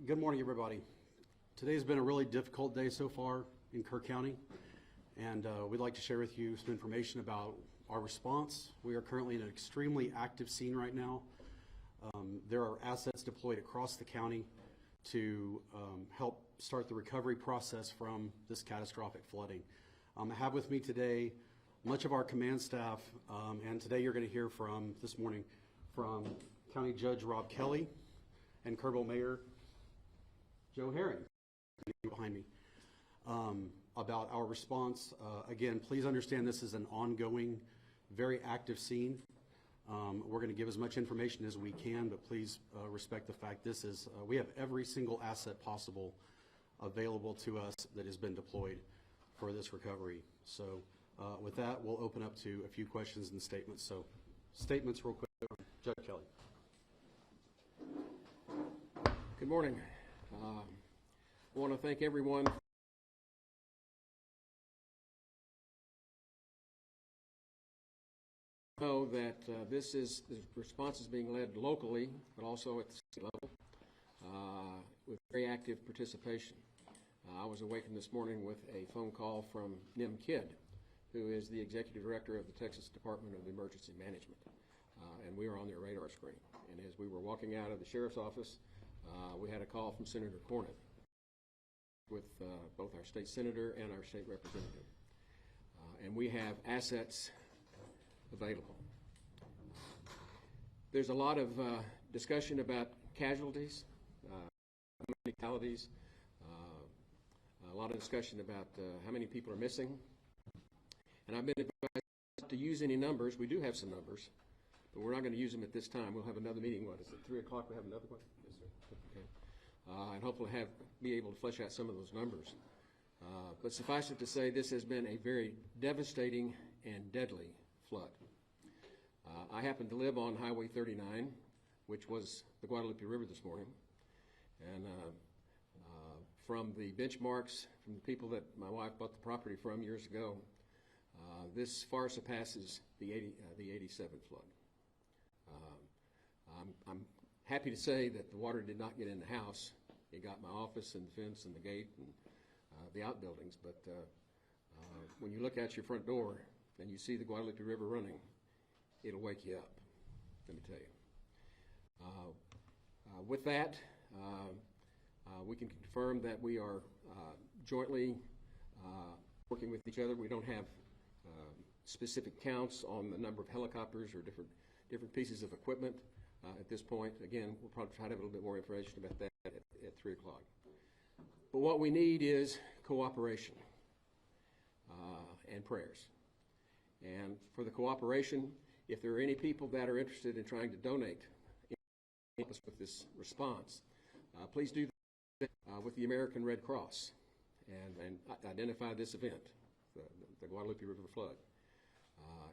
Good morning, everybody. Today's been a really difficult day so far in Kerr County, and we'd like to share with you some information about our response. We are currently in an extremely active scene right now. There are assets deployed across the county to help start the recovery process from this catastrophic flooding. I have with me today much of our command staff, and today you're going to hear from, this morning, from County Judge Rob Kelly and Kerrville Mayor Joe Herring behind me, about our response. Again, please understand this is an ongoing, very active scene. We're going to give as much information as we can, but please respect the fact this is, we have every single asset possible available to us that has been deployed for this recovery. So with that, we'll open up to a few questions and statements. So statements real quick. Judge Kelly. Good morning. I want to thank everyone know that the response is being led locally, but also at the state level with very active participation. I was awakened this morning with a phone call from Nim Kidd, who is the Executive Director of the Texas Department of Emergency Management, and we were on their radar screen. And as we were walking out of the Sheriff's office, we had a call from Senator Cornyn with both our state senator and our state representative. And we have assets available. There's a lot of discussion about casualties, fatalities, a lot of discussion about how many people are missing. And I've been advised not to use any numbers. We do have some numbers, but we're not going to use them at this time. We'll have another meeting. What is it, 3 o'clock? We have another one? Yes, sir. Okay. And hopefully be able to flesh out some of those numbers. But suffice it to say, this has been a very devastating and deadly flood. I happen to live on Highway 39, which was the Guadalupe River this morning. And from the benchmarks, from the people that my wife bought the property from years ago, this far surpasses the 87 flood. I'm happy to say that the water did not get in the house. It got my office and the fence and the gate and the outbuildings. But when you look out your front door and you see the Guadalupe River running, it'll wake you up, let me tell you. With that, we can confirm that we are jointly working with each other. We don't have specific counts on the number of helicopters or different pieces of equipment at this point. Again, we'll probably try to have a little bit more information about that at 3 o'clock. But what we need is cooperation and prayers. And for the cooperation, if there are any people that are interested in trying to donate with this response, please do that with the American Red Cross and identify this event, the Guadalupe River flood,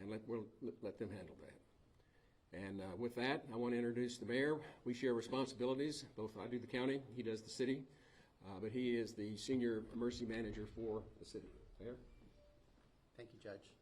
and we'll let them handle that. And with that, I want to introduce the mayor. We share responsibilities. Both I do the county, he does the city, but he is the senior emergency manager for the city. Mayor? Thank you, Judge.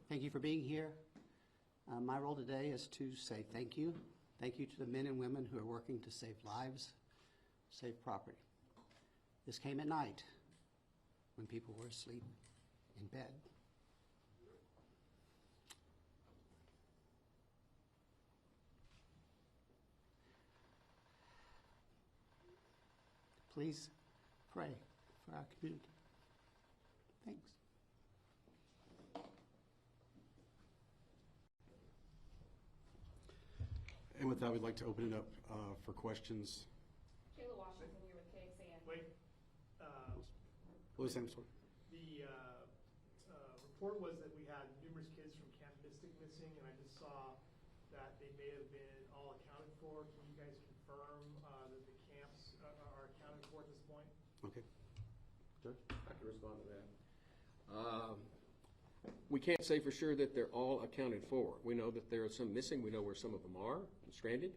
Thank you for being here. My role today is to say thank you. Thank you to the men and women who are working to save lives, save property. This came at night when people were asleep in bed. Please pray for our community. Thanks. And with that, we'd like to open it up for questions. Kayla Washington here with KXAN. Wait. Louis Amstor. The report was that we had numerous kids from Camp Mystic missing, and I just saw that they may have been all accounted for. Can you guys confirm that the camps are accounted for at this point? Okay. Judge? I can respond to that. We can't say for sure that they're all accounted for. We know that there are some missing. We know where some of them are stranded,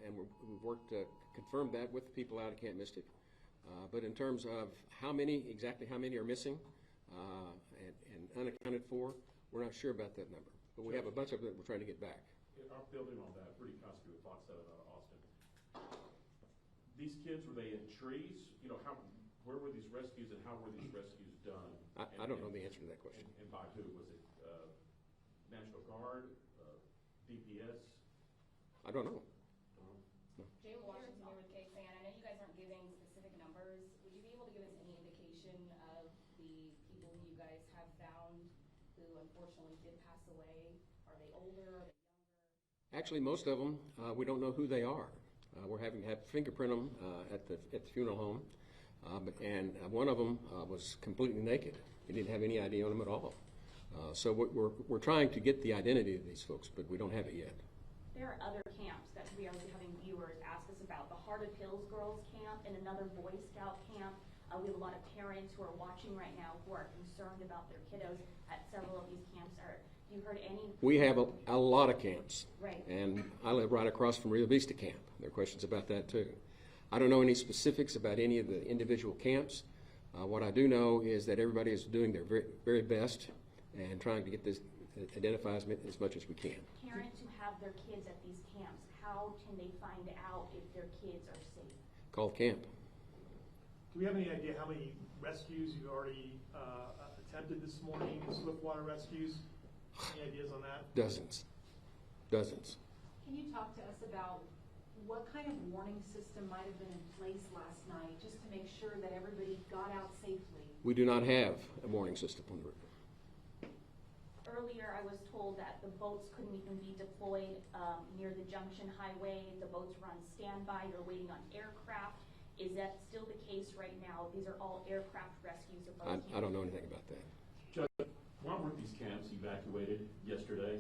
and we've worked to confirm that with the people out at Camp Mystic. But in terms of exactly how many are missing and unaccounted for, we're not sure about that number. But we have a bunch of them that we're trying to get back. Our building on that, pretty constantly with Fox 7 out of Austin. these kids, were they in trees? You know, where were these rescues and how were these rescues done? I don't know the answer to that question. And by who? Was it National Guard, DPS? I don't know. Jayla Washington here with KABB. I know you guys aren't giving specific numbers. Would you be able to give us any indication of the people who you guys have found who unfortunately did pass away? Are they older? Are they younger? Actually, most of them, we don't know who they are. We're having to fingerprint them at the funeral home. And one of them was completely naked. We didn't have any ID on him at all. So we're trying to get the identity of these folks, but we don't have it yet. There are other camps that we are having viewers ask us about. The Heart of Hills Girls Camp and another Boy Scout camp. We have a lot of parents who are watching right now who are concerned about their kiddos at several of these camps. You heard any? We have a lot of camps. Right. And I live right across from Rio Vista Camp. There are questions about that too. I don't know any specifics about any of the individual camps. What I do know is that everybody is doing their very, very best and trying to get this identified as much as we can. Parents who have their kids at these camps, how can they find out if their kids are safe? Call the camp. Do we have any idea how many rescues you've already attempted this morning, swiftwater rescues? Any ideas on that? Dozens. Dozens. Can you talk to us about what kind of warning system might have been in place last night just to make sure that everybody got out safely? We do not have a warning system on the river. Earlier, I was told that the boats couldn't even be deployed near the Junction Highway. The boats were on standby. You're waiting on aircraft. Is that still the case right now? These are all aircraft rescues of boats. I don't know anything about that. Judge, why weren't these camps evacuated yesterday?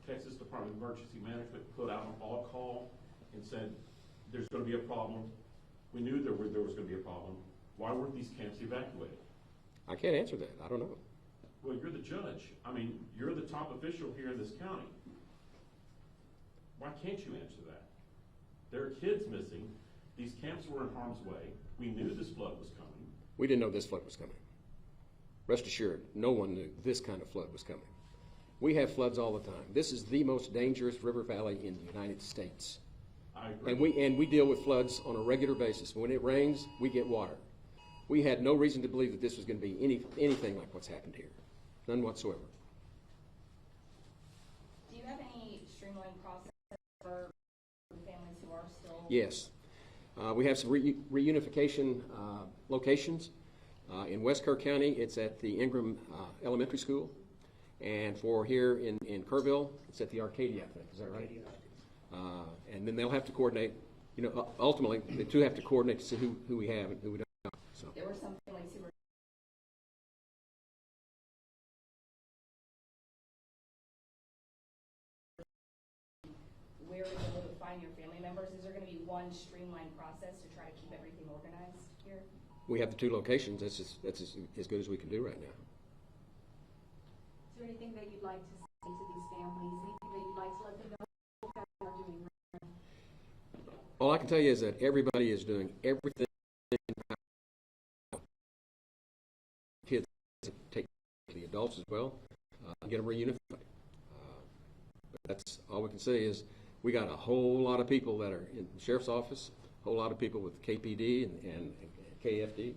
Texas Department of Emergency Management put out an all call and said there's going to be a problem. We knew there was going to be a problem. Why weren't these camps evacuated? I can't answer that. I don't know. Well, you're the judge. I mean, you're the top official here in this county. Why can't you answer that? There are kids missing. These camps were in harm's way. We knew this flood was coming. We didn't know this flood was coming. Rest assured, no one knew this kind of flood was coming. We have floods all the time. This is the most dangerous river valley in the United States. I agree. And we deal with floods on a regular basis. When it rains, we get water. We had no reason to believe that this was going to be anything like what's happened here. None whatsoever. Do you have any streamlined process for families who are still? Yes. We have some reunification locations. In West Kerr County, it's at the Ingram Elementary School. And for here in Kerrville, it's at the Arcadia, I think. Is that right? And then they'll have to coordinate. You know, ultimately, the two have to coordinate to see who we have and who we don't. So. There were some families who were where to go to find your family members. Is there going to be one streamlined process to try to keep everything organized here? We have the two locations. That's as good as we can do right now. Is there anything that you'd like to say to these families? Anything that you'd like to let them know what they are doing? All I can tell you is that everybody is doing everything. Kids take the adults as well, get them reunified. That's all we can say is we got a whole lot of people that are in the sheriff's office, a whole lot of people with KPD and KFD.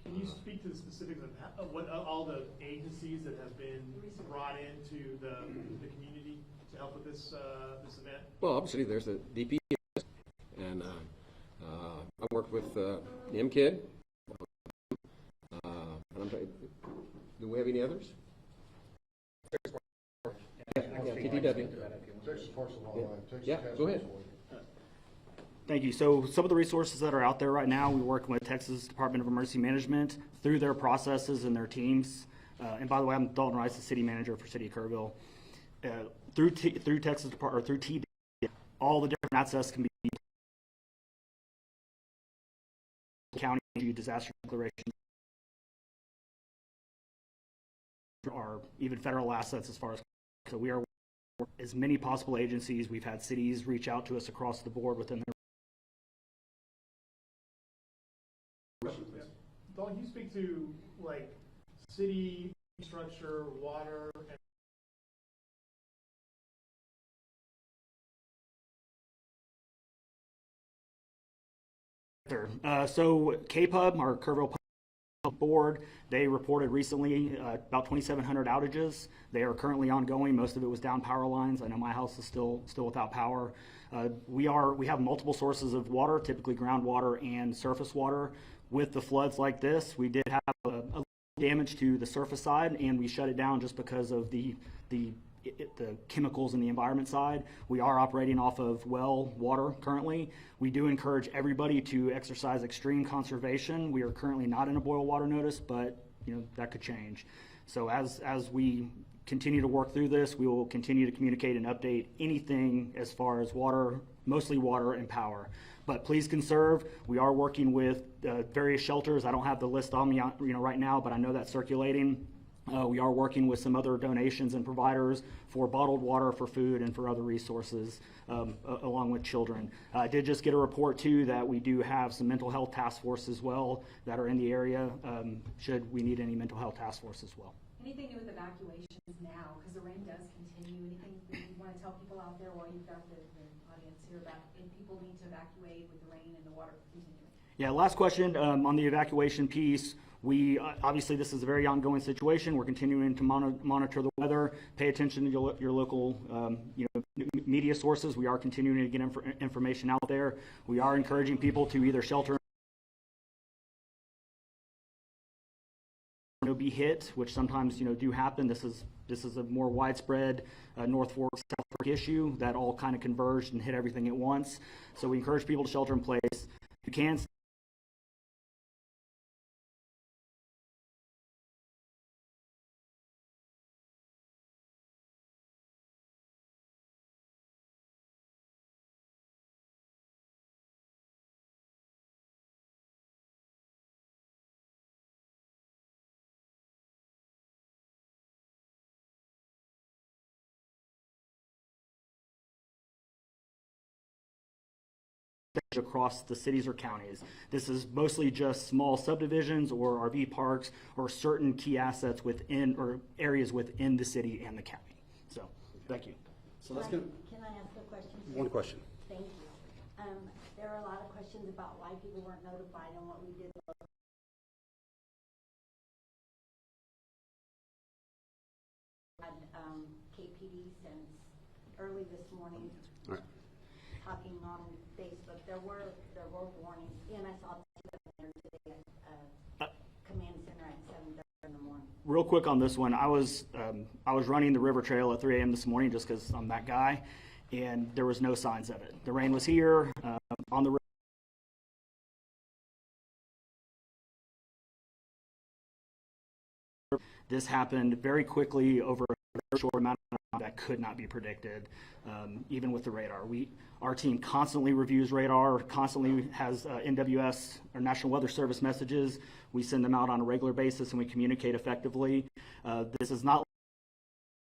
Can you speak to the specifics of what all the agencies that have been brought into the community to help with this this event? Well, obviously there's the DPS, and I work with MKID. Do we have any others? TPW. Yeah, go ahead. Thank you. So some of the resources that are out there right now, we're working with Texas Department of Emergency Management through their processes and their teams. And by the way, I'm Dalton Rice, the city manager for City of Kerrville. Through Texas Department or through TD, all the different access can be county disaster declarations or even federal assets as far as. So we are as many possible agencies. We've had cities reach out to us across the board within their. Dalton, can you speak to like city structure, water, and Sure. So KABB, our Kerrville Public Board, they reported recently about 2,700 outages. They are currently ongoing. Most of it was down power lines. I know my house is still without power. We have multiple sources of water, typically groundwater and surface water. With the floods like this, we did have a damage to the surface side, and we shut it down just because of the chemicals in the environment side. We are operating off of well water currently. We do encourage everybody to exercise extreme conservation. We are currently not in a boil water notice, but that could change. So as we continue to work through this, we will continue to communicate and update anything as far as water, mostly water and power. But please conserve. We are working with various shelters. I don't have the list on me right now, but I know that's circulating. We are working with some other donations and providers for bottled water, for food, and for other resources, along with children. I did just get a report, too, that we do have some mental health task force as well that are in the area, should we need any mental health task force as well. Anything new with evacuations now, because the rain does continue? Anything that you want to tell people out there while you've got the audience here about if people need to evacuate with the rain and the water continuing? Yeah, last question on the evacuation piece. We obviously, this is a very ongoing situation. We're continuing to monitor the weather. Pay attention to your local media sources. We are continuing to get information out there. We are encouraging people to either shelter or be hit, which sometimes do happen. This is a more widespread North Fork, South Fork issue that all kind of converged and hit everything at once. So we encourage people to shelter in place. If you can, across the cities or counties. This is mostly just small subdivisions or RV parks or certain key assets within or areas within the city and the county. So, thank you. So that's good. Can I ask a question? One question. Thank you. There are a lot of questions about why people weren't notified and what we did. Had KPD since early this morning. All right. Talking on Facebook, there were warnings, and I saw there today at Command Center at 7:30 in the morning. Real quick on this one, I was running the river trail at 3 a.m. this morning just because I'm that guy, and there was no signs of it. The rain was here on the river. This happened very quickly over a very short amount of time that could not be predicted, even with the radar. Our team constantly reviews radar, constantly has NWS, or National Weather Service messages. We send them out on a regular basis and we communicate effectively. This is not